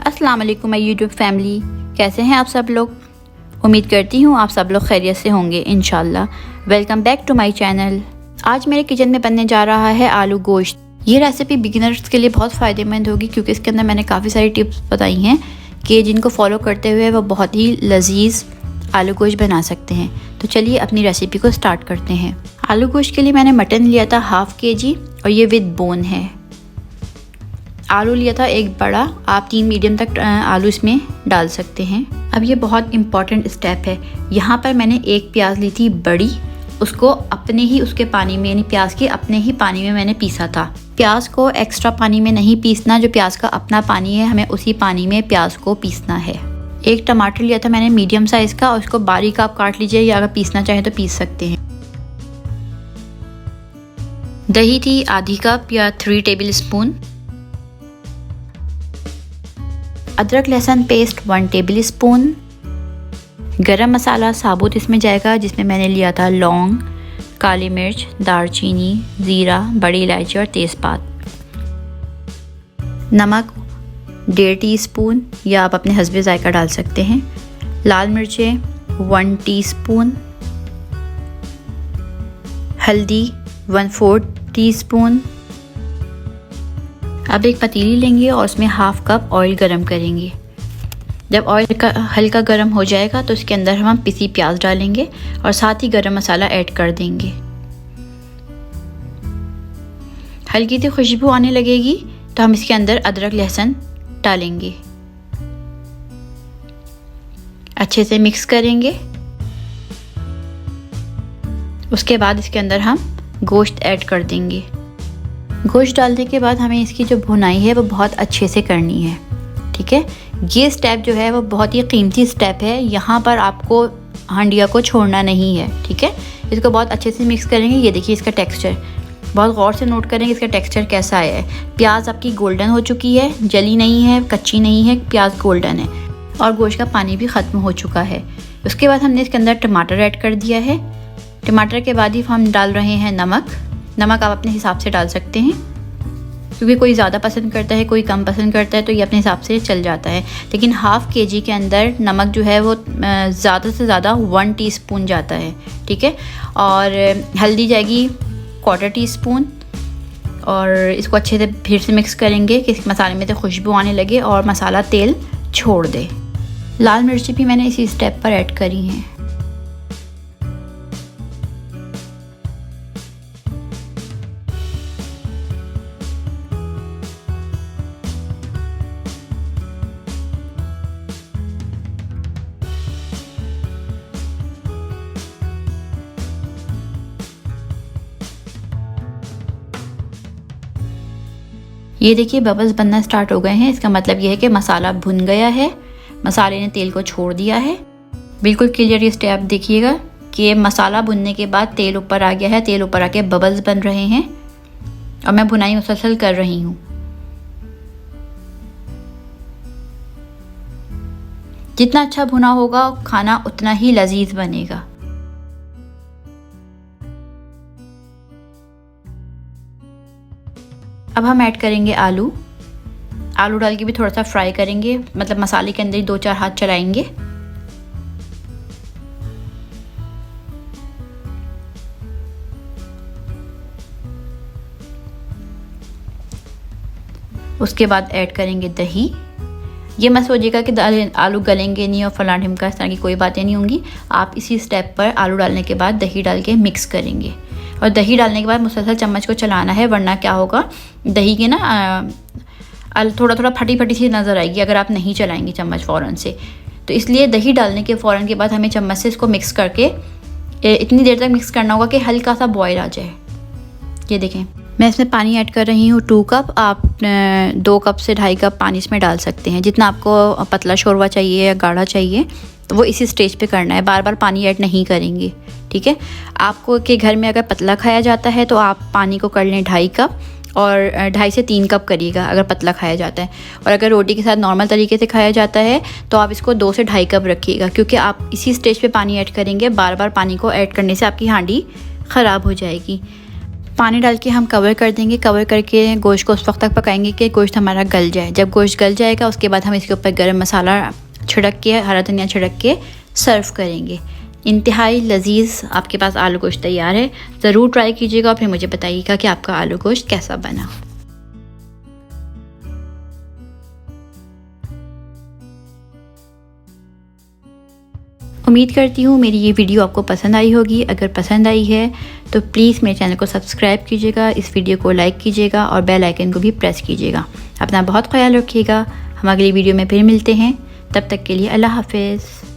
अस्सलाम वालेकुम my YouTube family, कैसे हैं आप सब लोग। उम्मीद करती हूँ आप सब लोग खैरियत से होंगे इंशाल्लाह। Welcome back to my channel. आज मेरे किचन में बनने जा रहा है आलू गोश्त। ये रेसिपी बिगिनर्स के लिए बहुत फ़ायदेमंद होगी क्योंकि इसके अंदर मैंने काफ़ी सारी टिप्स बताई हैं कि जिनको फॉलो करते हुए वो बहुत ही लजीज आलू गोश्त बना सकते हैं। तो चलिए अपनी रेसिपी को स्टार्ट करते हैं। आलू गोश्त के लिए मैंने मटन लिया था 1/2 kg और ये विद बोन है। आलू लिया था एक बड़ा, आप 3 मीडियम तक आलू इसमें डाल सकते हैं। अब ये बहुत इम्पॉर्टेंट स्टेप है। यहाँ पर मैंने एक प्याज ली थी बड़ी, उसको अपने ही उसके पानी में यानी प्याज के अपने ही पानी में मैंने पीसा था। प्याज को एक्स्ट्रा पानी में नहीं पीसना, जो प्याज का अपना पानी है हमें उसी पानी में प्याज को पीसना है। एक टमाटर लिया था मैंने मीडियम साइज़ का और उसको बारीक आप काट लीजिए या अगर पीसना चाहें तो पीस सकते हैं। दही थी आधी कप या 3 टेबल स्पून। अदरक लहसुन पेस्ट 1 टेबल स्पून। गरम मसाला साबुत इसमें जाएगा जिसमें मैंने लिया था लौंग, काली मिर्च, दालचीनी, ज़ीरा, बड़ी इलायची और तेज़पात। नमक 1.5 टीस्पून या आप अपने हस्बे ज़ायका डाल सकते हैं। लाल मिर्चें 1 टीस्पून। हल्दी 1/4 टीस्पून। अब एक पतीली लेंगे और उसमें 1/2 कप ऑयल गरम करेंगे। जब ऑयल का हल्का गरम हो जाएगा तो इसके अंदर हम पिसी प्याज डालेंगे और साथ ही गरम मसाला ऐड कर देंगे। हल्की सी खुशबू आने लगेगी तो हम इसके अंदर अदरक लहसुन डालेंगे। अच्छे से मिक्स करेंगे। उसके बाद इसके अंदर हम गोश्त ऐड कर देंगे। गोश्त डालने के बाद हमें इसकी जो भुनाई है वो बहुत अच्छे से करनी है, ठीक है। ये स्टेप जो है वो बहुत ही कीमती स्टेप है। यहाँ पर आपको हांडिया को छोड़ना नहीं है, ठीक है। इसको बहुत अच्छे से मिक्स करेंगे। ये देखिए इसका टेक्सचर, बहुत गौर से नोट करेंगे इसका टेक्सचर कैसा आया है। प्याज आपकी गोल्डन हो चुकी है, जली नहीं है, कच्ची नहीं है, प्याज गोल्डन है और गोश्त का पानी भी ख़त्म हो चुका है। उसके बाद हमने इसके अंदर टमाटर ऐड कर दिया है। टमाटर के बाद ही हम डाल रहे हैं नमक आप अपने हिसाब से डाल सकते हैं क्योंकि कोई ज़्यादा पसंद करता है, कोई कम पसंद करता है, तो ये अपने हिसाब से चल जाता है। लेकिन 1/2 kg के अंदर नमक जो है वो ज़्यादा से ज़्यादा 1 टीस्पून जाता है, ठीक है। और हल्दी जाएगी 1/4 टीस्पून और इसको अच्छे से फिर से मिक्स करेंगे कि इस मसाले में से खुशबू आने लगे और मसाला तेल छोड़ दे। लाल मिर्ची भी मैंने इसी स्टेप पर ऐड करी हैं। ये देखिए बबल्स बनना स्टार्ट हो गए हैं। इसका मतलब ये है कि मसाला भुन गया है, मसाले ने तेल को छोड़ दिया है। बिल्कुल क्लियर ये स्टेप देखिएगा कि मसाला भुनने के बाद तेल ऊपर आ गया है, तेल ऊपर आके बबल्स बन रहे हैं और मैं भुनाई मुसलसल कर रही हूँ। जितना अच्छा भुना होगा खाना उतना ही लजीज बनेगा। अब हम ऐड करेंगे आलू डाल के भी थोड़ा सा फ्राई करेंगे, मतलब मसाले के अंदर ही 2-4 हाथ चलाएंगे। उसके बाद ऐड करेंगे दही। ये मत सोचिएगा कि आलू गलेंगे नहीं और फलां ढिमका, इस तरह की कोई बातें नहीं होंगी। आप इसी स्टेप पर आलू डालने के बाद दही डाल के मिक्स करेंगे और दही डालने के बाद मुसलसल चम्मच को चलाना है, वरना क्या होगा दही के ना थोड़ा फटी सी नज़र आएगी अगर आप नहीं चलाएंगे चम्मच फ़ौरन से। तो इसलिए दही डालने के फ़ौरन के बाद हमें चम्मच से इसको मिक्स करके इतनी देर तक मिक्स करना होगा कि हल्का सा बॉयल आ जाए। ये देखें मैं इसमें पानी ऐड कर रही हूँ 2 कप। आप 2 कप से 2.5 कप पानी इसमें डाल सकते हैं। जितना आपको पतला शोरबा चाहिए या गाढ़ा चाहिए तो वो इसी स्टेज पे करना है, बार बार पानी ऐड नहीं करेंगे, ठीक है। आपको के घर में अगर पतला खाया जाता है तो आप पानी को कर लें 2.5 कप और 2.5 से 3 कप करिएगा अगर पतला खाया जाता है। और अगर रोटी के साथ नॉर्मल तरीके से खाया जाता है तो आप इसको 2 से 2.5 कप रखिएगा क्योंकि आप इसी स्टेज पे पानी ऐड करेंगे। बार बार पानी को ऐड करने से आपकी हांडी ख़राब हो जाएगी। पानी डाल के हम कवर कर देंगे। कवर करके गोश्त को उस वक्त तक पकाएंगे कि गोश्त हमारा गल जाए। जब गोश्त गल जाएगा उसके बाद हम इसके ऊपर गरम मसाला छिड़क के, हरा धनिया छिड़क के सर्व करेंगे। इंतहाई लजीज़ आपके पास आलू गोश्त तैयार है। ज़रूर ट्राई कीजिएगा और फिर मुझे बताइएगा कि आपका आलू गोश्त कैसा बना। उम्मीद करती हूँ मेरी ये वीडियो आपको पसंद आई होगी। अगर पसंद आई है तो प्लीज़ मेरे चैनल को सब्सक्राइब कीजिएगा, इस वीडियो को लाइक कीजिएगा और बेल आइकन को भी प्रेस कीजिएगा। अपना बहुत ख्याल रखिएगा। हम अगली वीडियो में फिर मिलते हैं। तब तक के लिए अल्लाह हाफ़िज़।